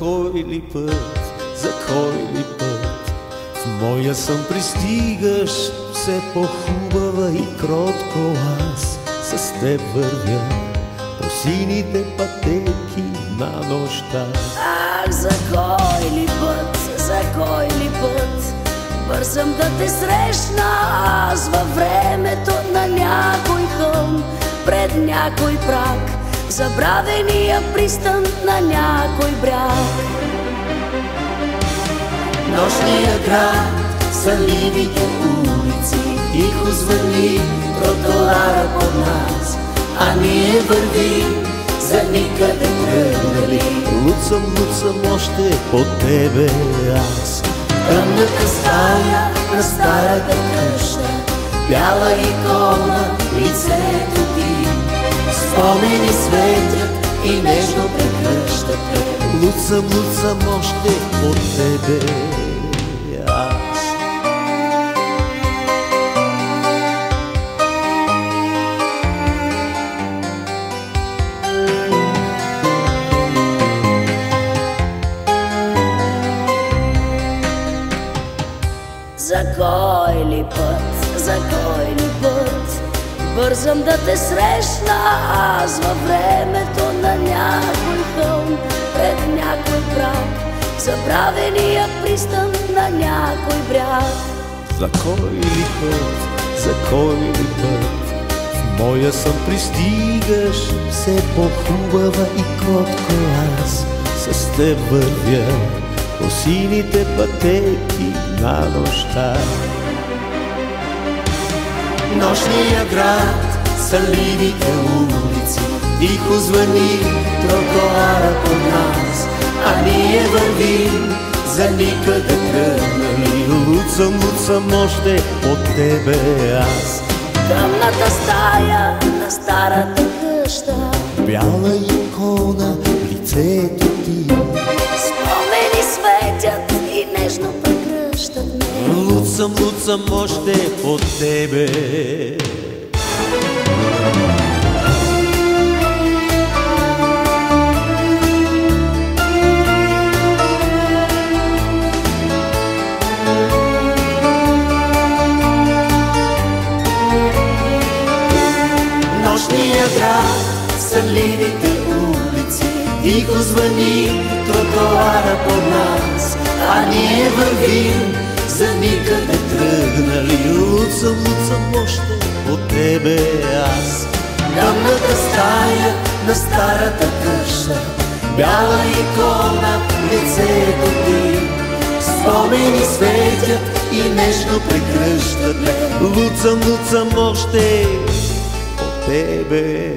кой ли път, за кой ли път в моя сън пристигаш, все по-хубава и кротко аз с теб вървя по сините пътеки на нощта. Ах, за кой ли път, за кой ли път бързам да те срещна аз във времето на някой хълм, пред някой праг, забравения пристан на някой бряг. Нощния град, сънливите улици, тихо звъни тротоара под нас, а ние вървим за никъде тръгнали. Луцам още по тебе аз. Тъмната стая на старата къща, бяла икона, лицето ти. Спомени светят и нежно прегръщат те. Луцам още по тебе аз. За кой ли път, за кой ли път бързам да те срещна аз във времето на някой хълм, пред някой праг, забравения пристан на някой бряг. За кой ли път, за кой ли път в моя сън пристигаш, все по-хубава и кротко аз с теб вървя по сините пътеки на нощта. Нощния град, сънливите улици, тихо звъни тротоара под нас, а ние вървим за никъде тръгнали. Луцам още от тебе аз. Тъмната стая на старата къща, Бяла икона, лицето ти. спомени светят и нежно прегръщат ме. Луцам още от тебе. Нощния град, сънливите улици, тихо звъни тротоара под нас, а ние вървим за никъде тръгнали. Луцам още от тебе аз. Тъмната стая на старата къща, бяла икона, лицето ти. Спомени светят и нежно прегръщат ме. Луцам още от тебе.